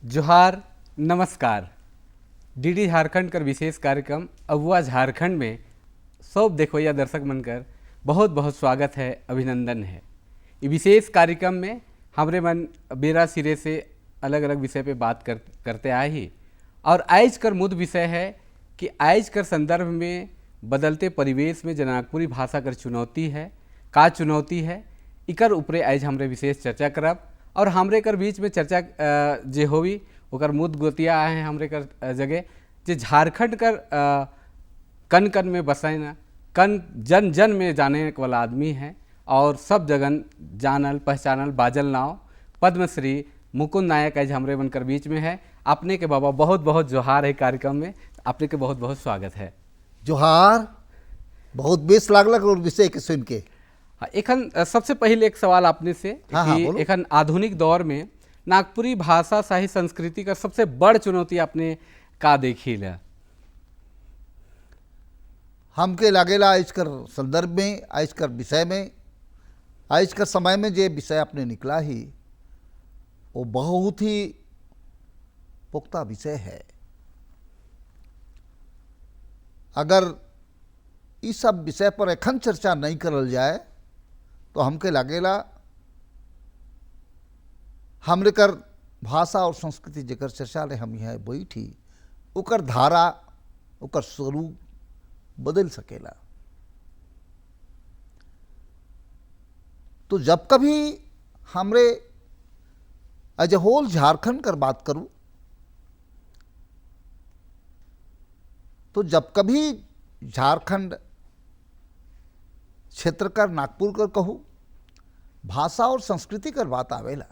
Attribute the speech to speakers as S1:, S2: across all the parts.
S1: जोहार, नमस्कार। डीडी झारखंड कर विशेष कार्यक्रम अगुआ झारखंड में सब देखोया दर्शक मनकर बहुत बहुत स्वागत है, अभिनंदन है। ये विशेष कार्यक्रम में हमरे मन बेरा सिरे से अलग अलग विषय पे बात करते आए ही, और आज कर मुद्द विषय है कि आज कर संदर्भ में बदलते परिवेश में जनकपुरी भाषा कर चुनौती है, का चुनौती है, इकर ऊपरे आज हमरे विशेष चर्चा करब। और हमरे कर बीच में चर्चा जे होवी ओकर मुद्द गोतिया आए हैं हमरे कर जगह जे झारखंड कर कन कन में बसे ना, कन जन जन में जाने वाला आदमी है और सब जगन जानल पहचानल बाजल नाव पद्मश्री मुकुंद नायक आज हमरे बनकर बीच में है। अपने के बाबा बहुत बहुत जोहार है कार्यक्रम में, अपने के बहुत बहुत स्वागत है।
S2: जोहार, बहुत बेस लागलक और विषय के सुन के।
S1: एखन सबसे पहले एक सवाल आपने से
S2: हाँ,
S1: कि एखन आधुनिक दौर में नागपुरी भाषा साहित्य संस्कृति का सबसे बड़ चुनौती आपने का देखी ला?
S2: हमके लागेला आज कर संदर्भ में, आज कर विषय में, आज कर समय में जे विषय अपने निकला ही वो बहुत ही पुख्ता विषय है। अगर इस सब विषय पर एखन चर्चा नहीं करल जाए तो हमके लागेला हमरे कर भाषा और संस्कृति जेकर चर्चा ले हम यहाँ बैठी ओकर धारा ओकर स्वरूप बदल सकेला। तो जब कभी हमरे एज ए होल झारखंड कर बात करूं तो जब कभी झारखंड क्षेत्र कर नागपुर कर कहूँ भाषा और संस्कृति कर बात आवेला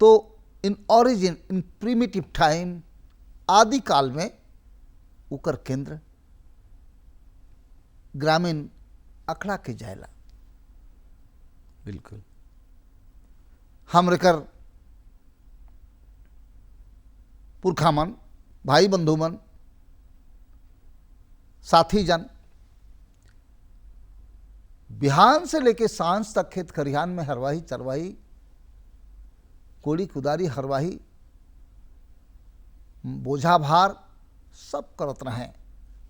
S2: तो in origin in primitive time आदि काल में उकर केंद्र ग्रामीण अखड़ा के जायला।
S1: बिल्कुल
S2: हमरे कर पुरखा मन, भाई बंधु मन, साथी जन बिहान से लेके सांझ तक खेत खरिहान में हरवाही चरवाही कोड़ी कुदारी हरवाही बोझा भार सब करत रहें,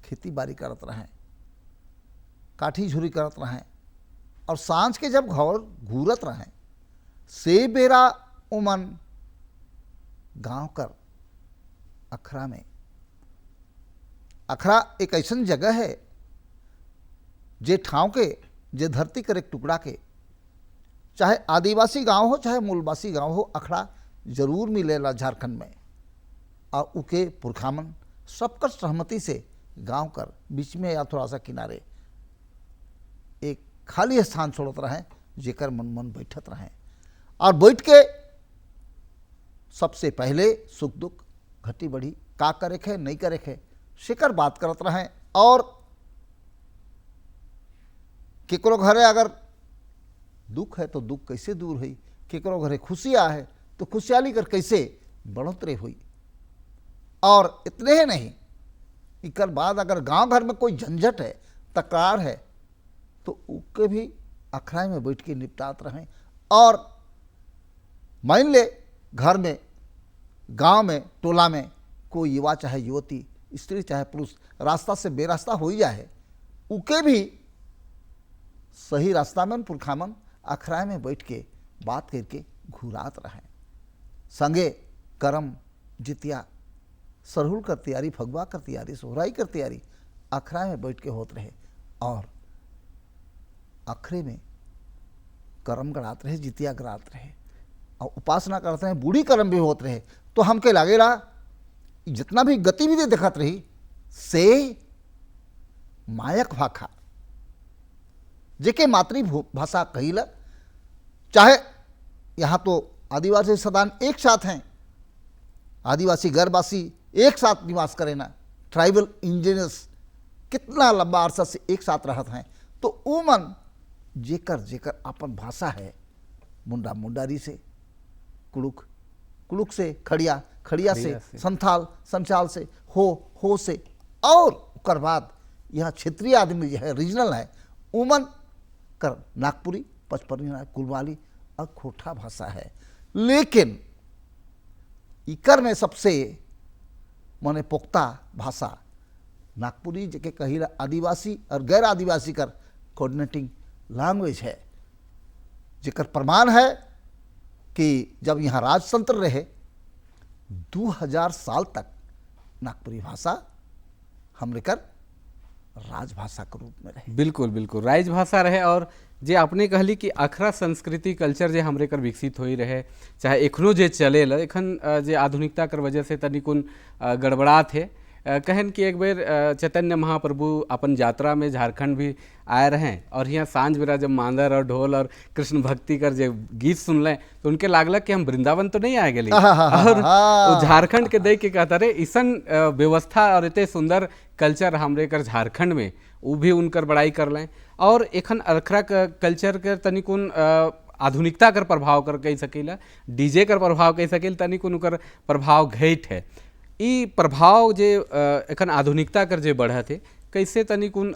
S2: खेती बाड़ी करत रहें, काठी झुरी करत रहें और सांझ के जब घर घूरत रहें से बेरा उमन गांव कर अखरा में, अखरा एक ऐसा जगह है जे ठाव के जे धरती कर एक टुकड़ा के, चाहे आदिवासी गांव हो चाहे मूलवासी गांव हो, अखड़ा जरूर मिलेला झारखंड में। और उके पुरखामन सबकर सहमति से गांव कर बीच में या थोड़ा सा किनारे एक खाली स्थान छोड़त रहें जेकर मन मन बैठत रहें और बैठ के सबसे पहले सुख दुख घटी बढ़ी का करे है नहीं करे है शिकर बात करत रहें। और केकरो घरे अगर दुख है तो दुख कैसे दूर हुई, केकरो घरे खुशियाँ है तो खुशहाली कर कैसे बढ़ोतरी हुई। और इतने ही नहीं, इकर बाद अगर गांव घर में कोई झंझट है तकरार है तो उसके भी अखड़ाई में बैठ के निपटात रहें। और मान ले घर में गांव में टोला में कोई युवा चाहे युवती स्त्री चाहे पुरुष रास्ता से बेरास्ता हो ही जाए, उके भी सही रास्ता में पुरखामन अखराय में बैठ के बात करके घुरात रहें। संगे करम जितिया सरहुल कर तैयारी, फगवा कर तैयारी, सोहराई कर तैयारी अखराय में बैठ के होत रहे और अखरे में करम गड़ात रहे, जितिया गड़ात रहे और उपासना करते हैं, बूढ़ी करम भी होत रहे। तो हमके लागेला जितना भी गतिविधि देखत रही से मायक भाखा जेके मातृभाषा कहिला, चाहे यहाँ तो आदिवासी सदान एक साथ हैं, आदिवासी गैरवासी एक साथ निवास करें ना, ट्राइबल इंडिजिनस कितना लंबा अरसा से एक साथ रहत हैं। तो उमन जेकर जेकर अपन भाषा है, मुंडा मुंडारी से कुड़ुक, कुड़ुक से खड़िया, खड़िया से संथाल, संचाल से हो से, और उकर बाद यहाँ क्षेत्रीय आदमी जो है रीजनल है उमन कर नागपुरी, पचपरनी, कुलवाली और खोटा भाषा है। लेकिन इकर में सबसे माने पुख्ता भाषा नागपुरी जेके कही आदिवासी और गैर आदिवासी कर कोऑर्डिनेटिंग लैंग्वेज है, जेकर प्रमाण है कि जब यहाँ राजतंत्र रहे 2000 साल तक नागपुरी भाषा हमरे कर राजभाषा के रूप में रहे।
S1: बिल्कुल बिल्कुल राजभाषा रहे। और जे आपने कहली कि अखरा संस्कृति कल्चर जे हमरे कर विकसित होई रहे, चाहे एखनो जे चलेला, एखन जे आधुनिकता कर वजह से तनिकुन गड़बड़ा थे। कहन कि एक बेर चैतन्य महाप्रभु अपन यात्रा में झारखंड भी आए रहे और यहाँ सांझ बेरा जब मांदर और ढोल और कृष्ण भक्ति कर जो गीत सुन लें तो उनके लागलक कि हम वृंदावन तो नहीं आए गए और वो झारखंड के देख के कहता रहे ईसन व्यवस्था और इतने सुंदर कल्चर हमरे कर झारखंड में, वो भी उनकर बड़ाई कर लें। और एखन अखरा कल्चर के तनिकुन आधुनिकता कर प्रभाव कर कह सकेला, डीजे कर प्रभाव कह सकेला, तनिकुन उनकर प्रभाव घट है। ई प्रभाव जे एखन आधुनिकता कर जे बढ़त है कैसे तनिकुन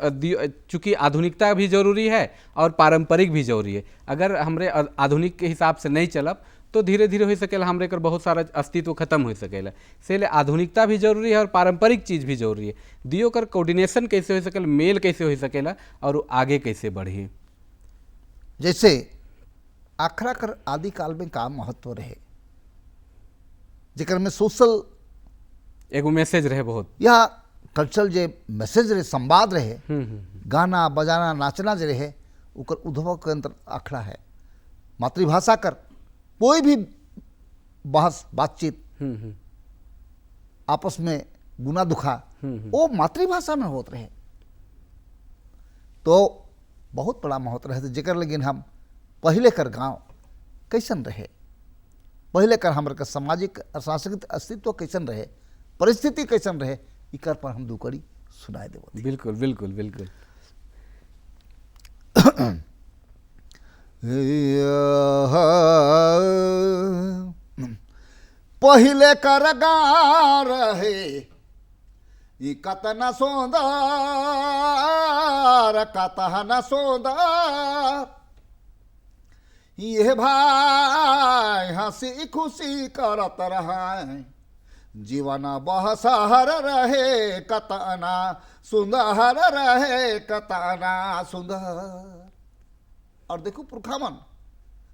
S1: चूँकि आधुनिकता भी जरूरी है और पारंपरिक भी जरूरी है। अगर हमरे आधुनिक के हिसाब से नहीं चलब तो धीरे धीरे हो सकेला हमरे कर बहुत सारा अस्तित्व खत्म हो सकेला। इसलिए आधुनिकता भी जरूरी है और पारंपरिक चीज़ भी जरूरी है। दियो कर कोऑर्डिनेशन कैसे हो सकेला, मेल कैसे हो सकेला और आगे कैसे बढ़ी।
S2: जैसे अखरा कर आदिकाल में का महत्व रहे, जेकर में सोशल
S1: एगो मैसेज रहे बहुत,
S2: या कल्चरल जे मैसेज रहे, संवाद रहे, गाना बजाना नाचना जे रहे, उकर उद्भव के अंतर अखड़ा है। मातृभाषा कर कोई भी बहस बातचीत आपस में गुना दुखा वो मातृभाषा में होत रहे, तो बहुत बड़ा महत्व रहे। जेकर लेकिन हम पहले कर गांव कैसन रहे, पहले कर हमारे का सामाजिक और सांस्कृतिक अस्तित्व कैसन रहे, परिस्थिति कैसन रहे, इकर पर हम दू कड़ी सुनाए देव।
S1: बिल्कुल बिल्कुल बिल्कुल।
S2: पहले कर गाँव रहे ई कतना सुंदर कतना सुंदर, ये भाई हंसी खुशी करत रहे, जीवन बहसहर रहे कतना सुंदर रहे कतना सुंदर। और देखो पुरखामन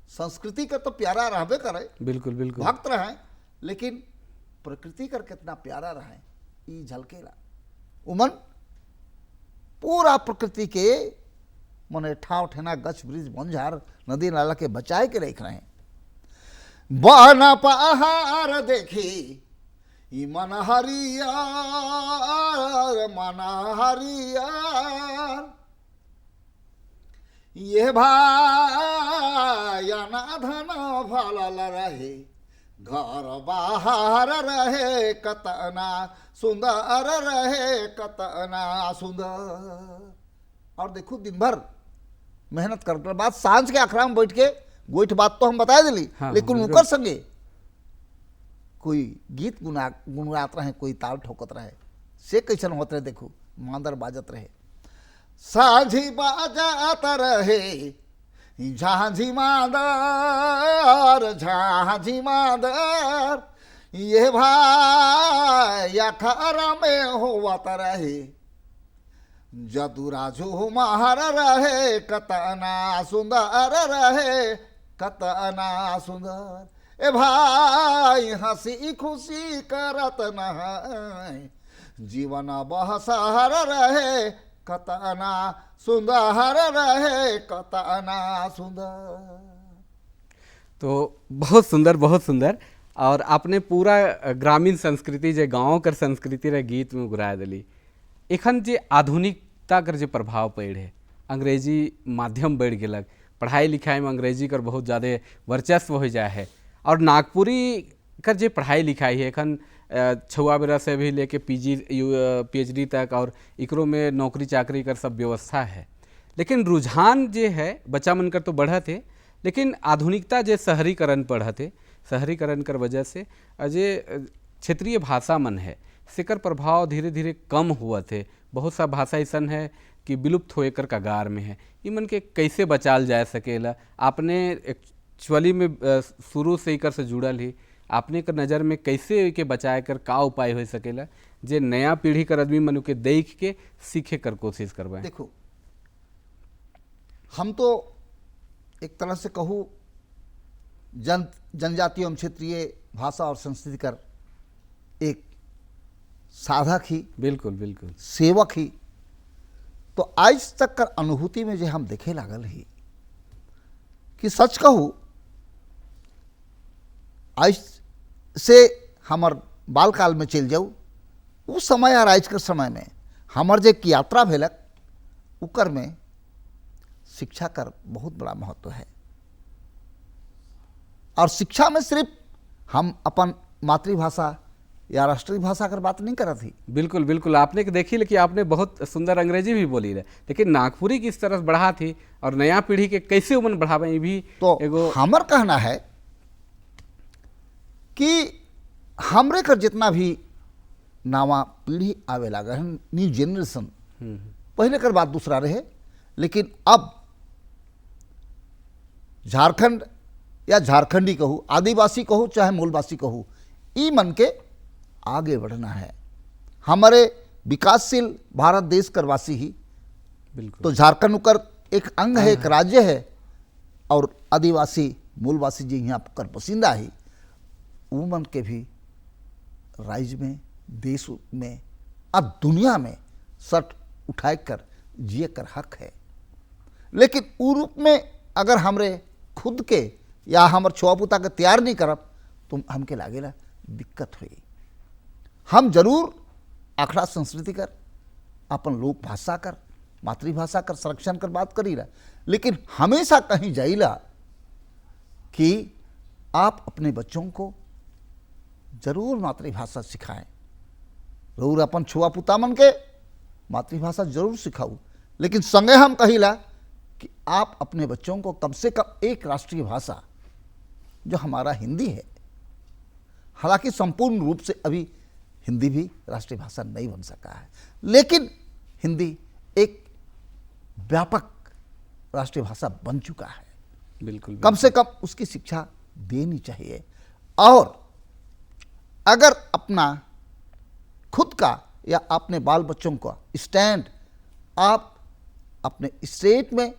S2: संस्कृति का तो प्यारा रहबे करे,
S1: बिल्कुल बिल्कुल
S2: भक्त रहे, लेकिन प्रकृति कर कितना प्यारा रहे ई झलकेला। उमन पूरा प्रकृति के मने ठाव ठेना गछ वृक्ष बंझार नदी नाला के बचाए के रख रहे। बन पहाड़ देखी ई मन हरियर मन हरियर, ये भाई अनाधन भलल रहे, घर बाहर रहे कतना सुंदर रहे कतना सुंदर। और देखो दिन भर मेहनत करने बाद सांझ के अखड़ा में बैठ के गोइठ बात तो हम बता दिली, लेकिन उनकर संगे कोई गीत गुनगुनात रहे, कोई ताल ठोकत रहे, से कैसन होत रहे। देखो मांदर बाजत रहे, साझी बाजत रहे, झांझी मांदर झांझी मांदर, ये भाई अखरा में होवत रहे, जदुराजू महर रहे कतना सुंदर रहे कतना सुंदर। ए भाई हंसी खुशी करत नहाय, जीवन बहसहर रहे कतना सुंदर रहे कतना सुंदर।
S1: तो बहुत सुंदर बहुत सुंदर। और आपने पूरा ग्रामीण संस्कृति जे गाँव कर संस्कृति रे गीत में उगरा दिली। एखन जे आधुनिकता कर जे प्रभाव पड़ है, अंग्रेजी माध्यम बढ़ गलक, पढ़ाई लिखाई में अंग्रेजी कर बहुत ज़्यादा वर्चस्व हो जाए है। और नागपुरी कर जे पढ़ाई लिखाई है एखन छुआ बेरा से भी लेके PhD तक, और इकरो में नौकरी चाकरी कर सब व्यवस्था है। लेकिन रुझान जे है बच्चा मन कर तो बढ़त है, लेकिन आधुनिकता जे शहरीकरण बढ़त है, शहरीकरण कर वजह से जे क्षेत्रीय भाषा मन है सेकर प्रभाव धीरे धीरे कम हुआ थे। बहुत सा भाषा ऐसा है कि विलुप्त होए कर कगार में है। इमन के कैसे बचाल जा सकेला? आपने एक्चुअली में शुरू से इकर से जुड़ल ही, आपने के नज़र में कैसे के बचाए कर का उपाय हो सकेला जे नया पीढ़ी कर आदमी मनु के देख के सीखे कर कोशिश करवाए?
S2: देखो, हम तो एक तरह से कहूँ जनजातीय एवं क्षेत्रीय भाषा और संस्कृति कर एक साधक ही,
S1: बिल्कुल बिल्कुल
S2: सेवक ही। तो आज तक कर अनुभूति में जो हम देखे लागल ही कि सच कहूँ, आज से हमर बाल काल में चल जाऊ, उस समय और आज के समय में हमर जे यात्रा भेलक उकर में शिक्षा कर बहुत बड़ा महत्व है। और शिक्षा में सिर्फ हम अपन मातृभाषा या राष्ट्रीय भाषा कर बात नहीं करत ही।
S1: बिल्कुल बिल्कुल, आपने के देखी कि आपने बहुत सुंदर अंग्रेजी भी बोली है, लेकिन नागपुरी किस तरह बढ़ा थी और नया पीढ़ी के कैसे उमन बढ़ावे, ये भी
S2: तो
S1: एगो
S2: हमर कहना है कि हमरे कर जितना भी नवा पीढ़ी आवे लगा है, न्यू जेनरेशन, पहले कर बात दूसरा रहे, लेकिन अब झारखंड या झारखंडी कहूँ, आदिवासी कहूँ चाहे मूलवासी कहूँ, ई मन के आगे बढ़ना है। हमारे विकासशील भारत देश कर वासी ही,
S1: बिल्कुल
S2: तो झारखंड उकर एक अंग है, एक राज्य है, और आदिवासी मूलवासी जी यहाँ कर पसंदा ही, वो मन के भी राज्य में, देश में, अब दुनिया में सट उठाए कर जिए कर हक है। लेकिन उ रूप में अगर हमरे खुद के या हमर छुआपुता के तैयार नहीं करब तो हमके लागेला दिक्कत हुई। हम जरूर आखड़ा संस्कृति कर, अपन लोक भाषा कर, मातृभाषा कर संरक्षण कर बात करीला, लेकिन हमेशा कहीं जाइला कि आप अपने बच्चों को जरूर मातृभाषा सिखाएं। जरूर अपन छुआपुता मन के मातृभाषा जरूर सिखाऊ, लेकिन संगे हम कहिला कि आप अपने बच्चों को कम से कम एक राष्ट्रीय भाषा जो हमारा हिंदी है, हालांकि संपूर्ण रूप से अभी हिंदी भी राष्ट्रीय भाषा नहीं बन सका है, लेकिन हिंदी एक व्यापक राष्ट्रीय भाषा बन चुका है।
S1: बिल्कुल
S2: कम से कम उसकी शिक्षा देनी चाहिए। और अगर अपना खुद का या अपने बाल बच्चों का स्टैंड आप अपने स्टेट में,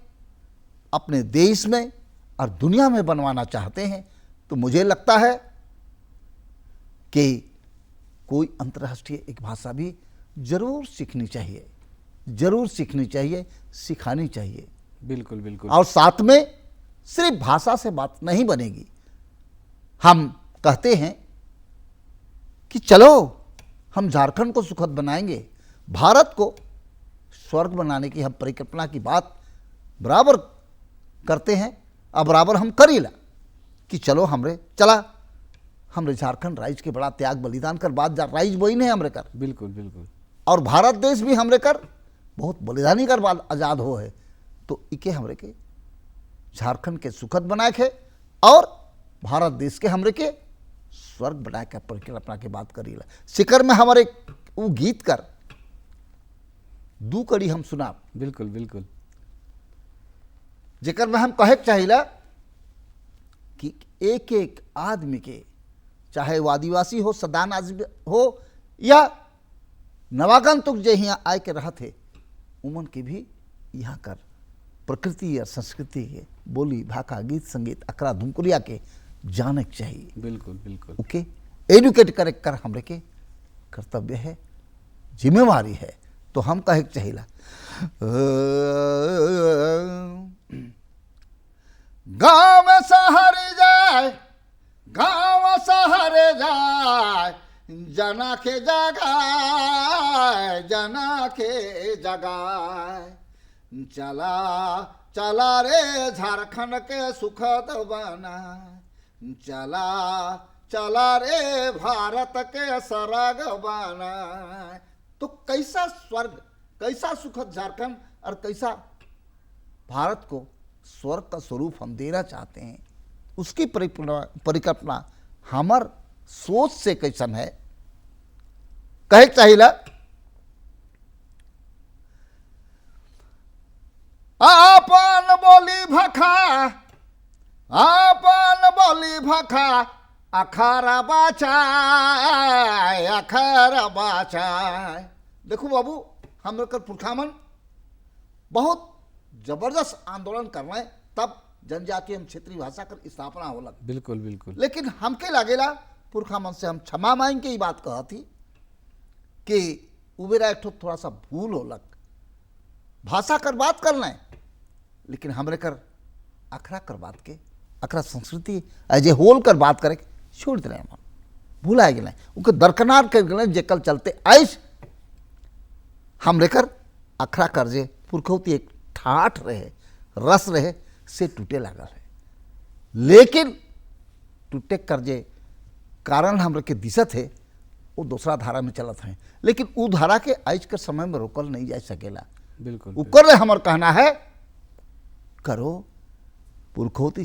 S2: अपने देश में और दुनिया में बनवाना चाहते हैं, तो मुझे लगता है कि कोई अंतर्राष्ट्रीय एक भाषा भी जरूर सीखनी चाहिए, जरूर सीखनी चाहिए, सिखानी चाहिए।
S1: बिल्कुल बिल्कुल।
S2: और साथ में सिर्फ भाषा से बात नहीं बनेगी। हम कहते हैं कि चलो हम झारखंड को सुखद बनाएंगे, भारत को स्वर्ग बनाने की हम परिकल्पना की बात बराबर करते हैं, और बराबर हम करीला कि चलो हमरे झारखंड राज्य के बड़ा त्याग बलिदान कर बाद राज्य वही नहीं हमरे कर।
S1: बिल्कुल बिल्कुल।
S2: और भारत देश भी हमरे कर बहुत बलिदानी कर बाद आज़ाद हो है, तो इके हमरे के झारखंड के सुखद बनाए खे और भारत देश के हमरे के स्वर्ग बनाए के परिकल्पना के बात करीला। शिकर में हमारे वो गीत कर दू कड़ी हम सुना।
S1: बिल्कुल बिल्कुल।
S2: जेकर में हम कहे चाहिला कि एक एक आदमी के, चाहे वो आदिवासी हो, सदान आदमी हो या नवागंतुक जो यहाँ आए के रहा थे, उमन के भी यहाँ कर प्रकृति या संस्कृति के बोली भाषा, गीत संगीत, अकरा धुमकुरिया के जाने के चाहिए।
S1: बिल्कुल बिल्कुल।
S2: ओके, एडुकेट करे कर हमरे के कर्तव्य है, जिम्मेवारी है। तो हम कहे चाहिला गाँव शहर जाए, गाँव शहर जाए, जना के जगाए, जना के जगाए, चला चला रे झारखंड के सुखद बना, चला चला रे भारत के सरग बना। तो कैसा स्वर्ग, कैसा सुखद झारखंड और कैसा भारत को स्वर्ग का स्वरूप हम देना चाहते हैं, उसकी परिकल्पना हमार सोच से कैसन है। कहे चाहिला आपन बोली भखा, आपन बोली भखा, अखारा बाचाय, अखारा बाचाय। देखो बाबू, हम लोग पुरखामन बहुत जबरदस्त आंदोलन कर रहे हैं, तब जनजातीय एवं क्षेत्रीय भाषा कर स्थापना हो लग।
S1: बिल्कुल बिल्कुल।
S2: लेकिन हमके लागेला पुरखामन से हम क्षमा मांग के ही बात कहा थी कि उबेरा एक थोड़ा सा भूल हो लग, भाषा कर बात कर लें, लेकिन हमरे कर अखरा कर बात के, अखरा संस्कृति एज ए होल कर बात करे छोड़ दे मन, भूला गए उनके दरकनार कर गए जेकल चलते ऐस हमरे कर अखरा कर जे पुरखौती एक ठाठ रहे, रस रहे से टूटे लागल है। लेकिन टूटे कर जे कारण हमरे के दिशत है वो दूसरा धारा में चलत है, लेकिन वो धारा के आज के समय में रोकल नहीं जा सकेला।
S1: बिल्कुल
S2: उकर हमर कहना है करो पुरखौती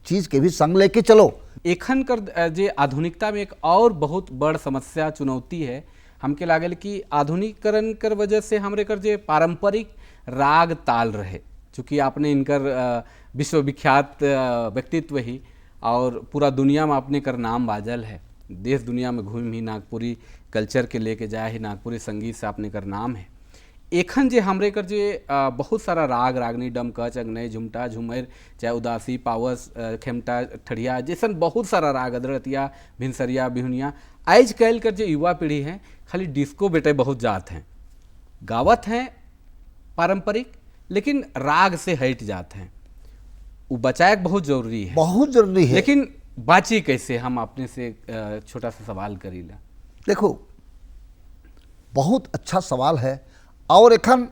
S2: चीज के भी संग लेके चलो।
S1: एखन कर जे आधुनिकता में एक और बहुत बड़ समस्या चुनौती है, हमके लागल कि आधुनिकीकरण कर वजह से हमरे कर जे पारंपरिक राग ताल रहे, चूँकि आपने इनकर विश्वविख्यात व्यक्तित्व ही और पूरा दुनिया में आपने कर नाम बाजल है, देश दुनिया में घूम ही नागपुरी कल्चर के लेके जाए ही, नागपुरी संगीत से आपने कर नाम है। एखन जे हमरे कर जे बहुत सारा राग रागनी डमकच अग्नय झुमटा झुमर चाहे उदासी पावस खेमटा ठड़िया जैसन बहुत सारा राग अदरतिया भिनसरिया बिहुनिया आज कल कर जो युवा पीढ़ी है खाली डिस्को बेटे बहुत जात हैं, गावत हैं पारंपरिक, लेकिन राग से हट जाते हैं। वो बचाए बहुत जरूरी है,
S2: बहुत जरूरी है।
S1: लेकिन बाची कैसे, हम अपने से छोटा सा सवाल करीला।
S2: देखो बहुत अच्छा सवाल है, और एखन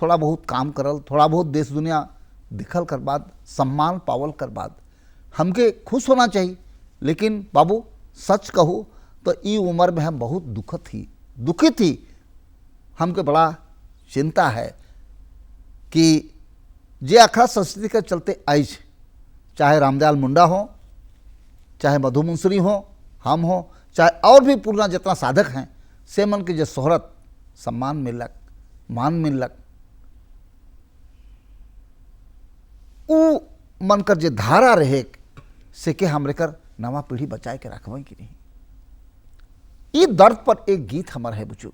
S2: थोड़ा बहुत काम करल, थोड़ा बहुत देश दुनिया दिखल कर बाद, सम्मान पावल कर बाद हमके खुश होना चाहिए। लेकिन बाबू सच कहूँ तो ई उम्र में हम बहुत दुखित ही हमके बड़ा चिंता है कि जे अखड़ा संस्कृति के चलते आज चाहे रामदयाल मुंडा हो, चाहे मधु मुंसरी हो, हम हो, चाहे और भी पूर्णा जितना साधक हैं, से मन के जो शोहरत सम्मान मिलक, मान मिलक, उ मन कर जे धारा रहे से के हमरे कर नवा पीढ़ी बचाए के रखबे कि नहीं। ये दर्द पर एक गीत हमार है बुचू।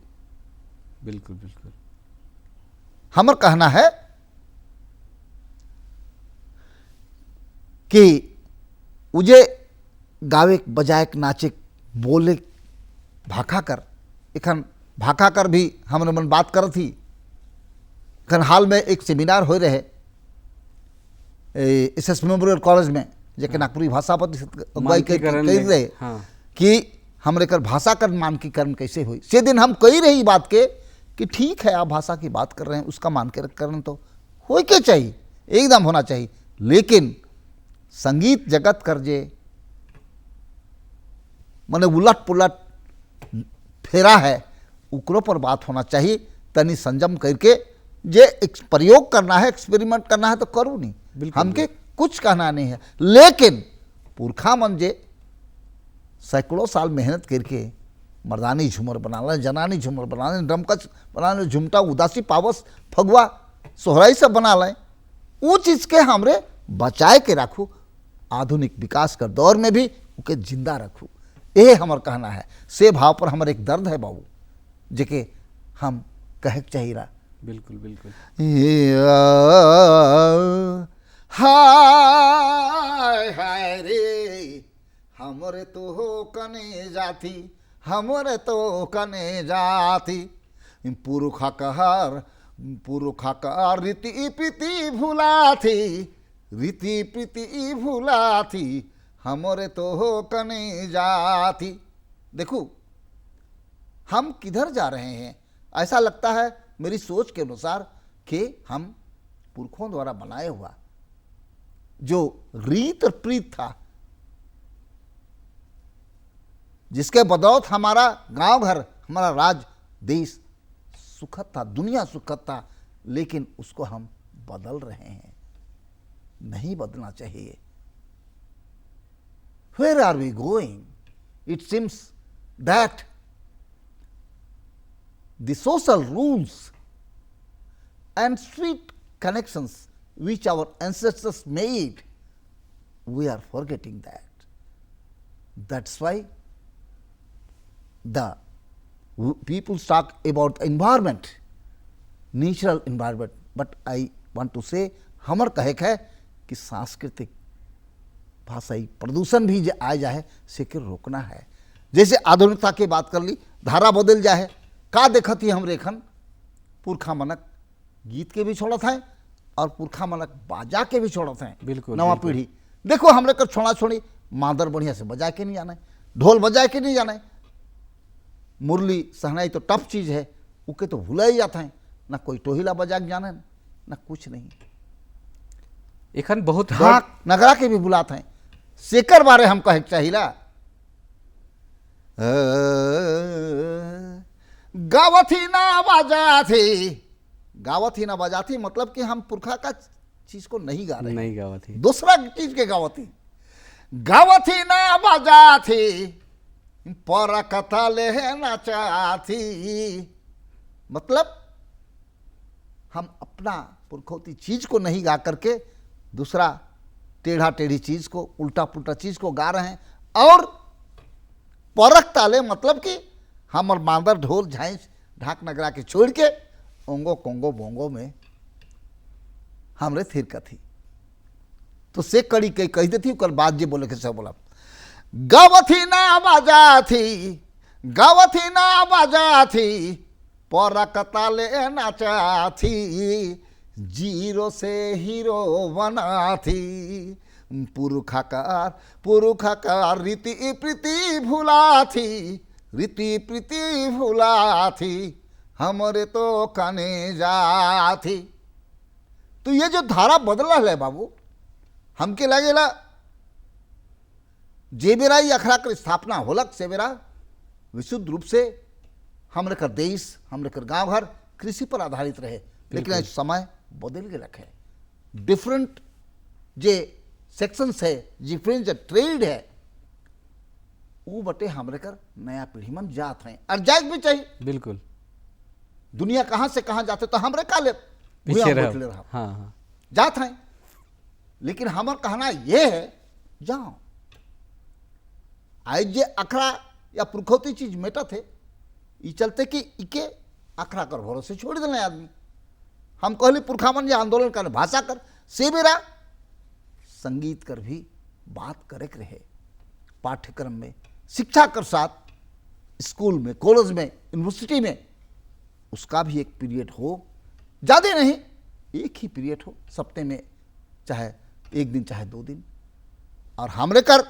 S1: बिल्कुल बिल्कुल।
S2: हमर कहना है कि उजे गावे बजाए नाचे बोले भाखा कर, इखन भाखा कर भी हमने मन बात कर थी। इखन हाल में एक सेमिनार हो रहे एस मेमोरियल कॉलेज में, जेके नागपुरी भाषा पर अगुवाई कर रहे कि हमरे कर भाषा कर मानकीकरण कैसे हुई। से दिन हम कही रही बात के कि ठीक है आप भाषा की बात कर रहे हैं, उसका मानकीकरण तो हो के चाहिए, एकदम होना चाहिए, लेकिन संगीत जगत कर जे मने उलट पुलट फेरा है, उकरो पर बात होना चाहिए। तनी संयम करके जे प्रयोग करना है, एक्सपेरिमेंट करना है तो करूँ नहीं, हमके कुछ कहना नहीं है। लेकिन पुरखा मन जे सैकड़ों साल मेहनत करके मर्दानी झूमर बना लें, जनानी झूमर बना लें, डमकच बना लें, झुमटा उदासी पावस फगुआ सोहराई सब बना लें, वो चीज़ के हमरे बचाए के रखू, आधुनिक विकास कर दौर में भी उके जिंदा रखू। ये हमार कहना है। से भाव पर हमारे एक दर्द है बाबू, जेके हम कहे चाहिए।
S1: बिल्कुल बिल्कुल।
S2: हाय हाय रे हमरे तो हो कने जाती, हमरे तो कने जाती, पुरुखा कहर रीति प्रीति भूला थी, रीति प्रीति भूला थी, हमरे तो हो कने जाती। देखो हम किधर जा रहे हैं, ऐसा लगता है मेरी सोच के अनुसार कि हम पुरखों द्वारा बनाया हुआ जो रीत और प्रीत था, जिसके बदौलत हमारा गांव घर, हमारा राज देश सुखद था, दुनिया सुखद था, लेकिन उसको हम बदल रहे हैं। नहीं बदलना चाहिए। Where are we going? It seems that the social rules and street connections which our ancestors made, we are forgetting that. That's why the people talk about the environment, natural environment. But I want to say, हमर कहे है कि सांस्कृतिक भाषाई प्रदूषण भी जे आ जाए से के रोकना है। जैसे आधुनिकता की बात कर ली, धारा बदल जाए, का देखत ही हम रेखन पुरखा मनक गीत के भी छोड़त हैं और पुरखा मनक बाजा के भी छोड़त हैं।
S1: बिल्कुल,
S2: नवा
S1: बिल्कुल।
S2: पीढ़ी देखो हमरे कर छोड़ा छोड़ी मादर बढ़िया से बजा के नहीं जाना है, ढोल बजा के नहीं जाना है, मुरली सहनाई तो टफ चीज़ है, उके तो भूला ही जाता है, ना कोई टोहिला बजा के जाने ना कुछ नहीं।
S1: एखन बहुत
S2: ढाक नगरा के भी बुलाते हैं, सेकर बारे हम कहे चाहिला गावथी ना बाजाथी, गावथी ना बाजाथी मतलब कि हम पुरखा का चीज को नहीं गा रहे,
S1: नहीं गावा थी,
S2: दूसरा चीज के गावथी। गावथी ना बाजाथी पर कथा ले ना चाहती, मतलब हम अपना पुरखौती चीज को नहीं गा करके दूसरा टेढ़ा टेढ़ी चीज को, उल्टा पुल्टा चीज को गा रहे हैं। और परख ताले मतलब कि हमर मांदर ढोल झांझ ढाक नगरा के छोड़ के ओंगो कोंगो बोंगो में हमरे थिर कथी तो से कड़ी कही देती कल बात जे बोले के सब बोला गावथी ना बाजा थी, गावथी ना बाजा थी पर कताले नाचा थी, जीरो से हीरो बना थी, पुरुखाकार रीति प्रीति भूला थी, रीति प्रीति भूला थी, हमरे तो कने जा थी। तो ये जो धारा बदला है बाबू, हमके लगेला जे बेरा ये अखड़ा कर स्थापना होलक से बेरा विशुद्ध रूप से हमरे कर देश, हमरे कर गांव घर कृषि पर आधारित रहे। लेकिन आज समय बदल के रखे, डिफरेंट जे सेक्शंस है, डिफरेंट जो ट्रेड है, वो बटे हमरे कर नया पीढ़ी में जात हैं और जाए भी चाहिए।
S1: बिल्कुल,
S2: दुनिया कहाँ से कहाँ जाते तो हमरे काले
S1: पीछे
S2: रहा
S1: रहो। हाँ हाँ,
S2: जात हैं। लेकिन हमर कहना ये है, जाओ आज जे अखड़ा या पुरखौती चीज मेटा थे, ये चलते कि इके अखड़ा कर भरोसे छोड़ देना आदमी। हम कहली पुरखामन जे आंदोलन कर भाषा कर से बेरा संगीत कर भी बात करे के रहे, पाठ्यक्रम में शिक्षा कर साथ स्कूल में, कॉलेज में, यूनिवर्सिटी में उसका भी एक पीरियड हो, ज़्यादा नहीं एक ही पीरियड हो सप्ताह में, चाहे एक दिन चाहे 2 दिन। और हमरे कर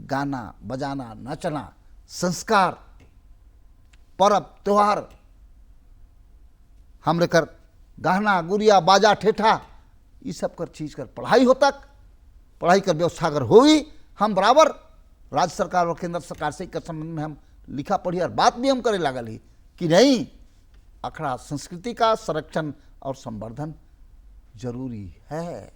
S2: गाना बजाना नचना संस्कार पर्व त्योहार, हमरे कर गहना गुड़िया बाजा ठेठा ये सब कर चीज कर पढ़ाई हो तक, पढ़ाई कर व्यवस्था अगर हुई, हम बराबर राज्य सरकार और केंद्र सरकार से के संबंध में हम लिखा पढ़ी और बात भी हम करे लागल ही कि नहीं, अखड़ा संस्कृति का संरक्षण और संवर्धन जरूरी है।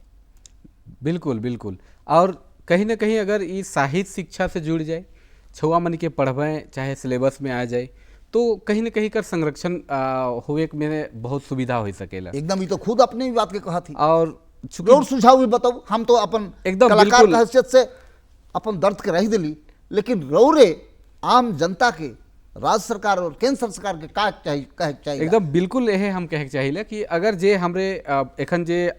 S1: बिल्कुल बिल्कुल। और कहीं ना कहीं अगर ये साहित्य शिक्षा से जुड़ जाए, छुआ मन के पढ़वें चाहे सिलेबस में आ जाए, तो कहीं ना कहीं कर संरक्षण होए में बहुत सुविधा हो सकेला।
S2: एकदम, ये तो खुद अपनी बात के कहा थी।
S1: और
S2: और सुझाव भी बताओ, हम तो अपन
S1: एकदम
S2: कलाकार
S1: बिल्कुल।
S2: की हैसियत से अपन दर्द के रह दिली, लेकिन रौरे आम जनता के राज्य सरकार और केंद्र सरकार के का चाहिए कहे चाहिए
S1: एकदम बिल्कुल यही हम कहे चाहिए कि अगर जे हमरे एखन जे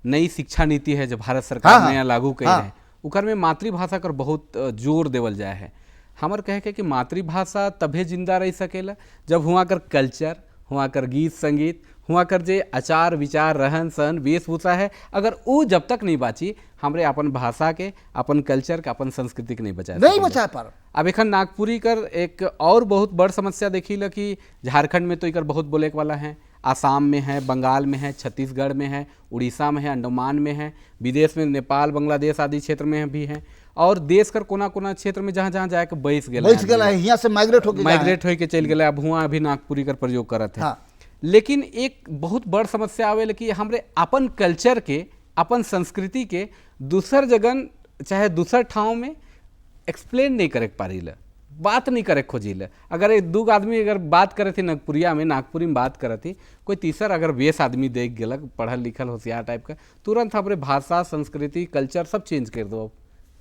S1: नई शिक्षा नीति है जो भारत सरकार
S2: हाँ,
S1: नया लागू कर
S2: हाँ।
S1: है, उकर में मातृभाषा कर बहुत जोर देवल जाए है। हमर कहे के कि मातृभाषा तभे जिंदा रह सकेला जब हुआ कर कल्चर, हुआ कर गीत संगीत, हुआ कर जे आचार विचार रहन सहन वेशभूषा है, अगर वो जब तक नहीं बाची, हमरे अपन भाषा के, अपन कल्चर के, अपन संस्कृति के नहीं
S2: नहीं बचा पर।
S1: अब एखन नागपुरी कर एक और बहुत बड़ समस्या देखी ल कि झारखंड में तो इकर बहुत बोले वाला है, आसाम में है, बंगाल में है, छत्तीसगढ़ में है, उड़ीसा में है, अंडमान में है, विदेश में नेपाल बांग्लादेश आदि क्षेत्र में भी है, और देश कर कोना कोना क्षेत्र में जहाँ जहाँ जाके बैस
S2: गया है, यहाँ से माइग्रेट
S1: होके चल गया, अब हुआ अभी नागपुरी कर प्रयोग करत है।
S2: हाँ।
S1: लेकिन एक बहुत बड़ समस्या आवे कि हमरे अपन कल्चर के, अपन संस्कृति के दूसर जगन चाहे दूसर ठाव में एक्सप्लेन नहीं करे पारी ला, बात नहीं करे खोजी ला। अगर एक 2 आदमी अगर बात करे थे नागपुरिया में, नागपुरी में बात करे थी, कोई तीसर अगर बेस आदमी देख गलक, पढ़ल लिखल होशियार टाइप का, तुरंत हमरे भाषा संस्कृति कल्चर सब चेंज कर दो।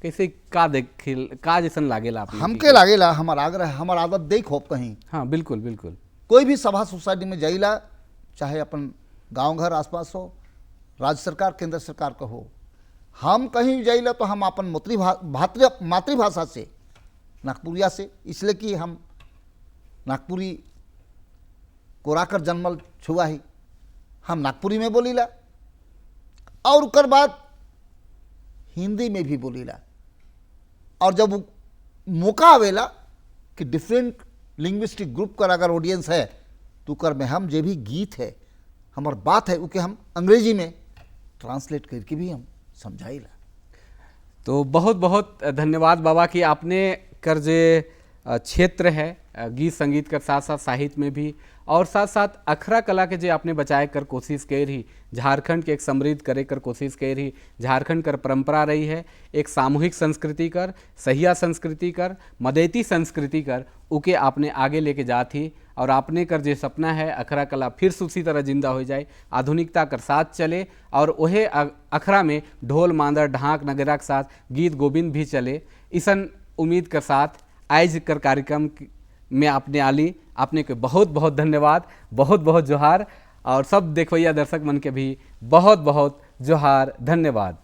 S1: कैसे का जैसन लागेला आप लोग
S2: हमके लागेला, हमार आग्रह, हमार आदत देख हो कहीं
S1: हाँ बिल्कुल बिल्कुल।
S2: कोई भी सभा सोसाइटी में जाइला, चाहे अपन गांव घर आसपास हो, राज्य सरकार केंद्र सरकार का हो, हम कहीं जाइला तो हम अपन मातृभाषा से, नागपुरिया से, इसलिए कि हम नागपुरी कोराकर जन्मल छुआ ही, हम नागपुरी में बोलीला और उकर बाद हिंदी में भी बोलीला। और जब मौका आवेला कि डिफरेंट लिंग्विस्टिक ग्रुप का अगर ऑडियंस है तो कर में हम जो भी गीत है, हमार बात है, उके हम अंग्रेजी में ट्रांसलेट करके भी हम समझाइला।
S1: तो बहुत बहुत धन्यवाद बाबा कि आपने कर जे क्षेत्र है गीत संगीत कर साथ साथ साहित्य में भी और साथ साथ अखरा कला के जे आपने बचाए कर कोशिश कर रही, झारखंड के एक समृद्ध करे कर कोशिश कर रही। झारखंड कर परंपरा रही है एक सामूहिक संस्कृति कर, सहिया संस्कृति कर, मदेती संस्कृति कर, उके आपने आगे लेके जाती और आपने कर जे सपना है अखरा कला फिर से उसी तरह जिंदा हो जाए, आधुनिकता कर साथ चले और वहे अखरा में ढोल मांदर ढाक नगरा के साथ गीत गोविंद भी चले। इसन उम्मीद के साथ आज कर कार्यक्रम में आपने आली, आपने के बहुत बहुत धन्यवाद, बहुत बहुत जोहार और सब देखवैया दर्शक मन के भी बहुत बहुत जोहार, धन्यवाद।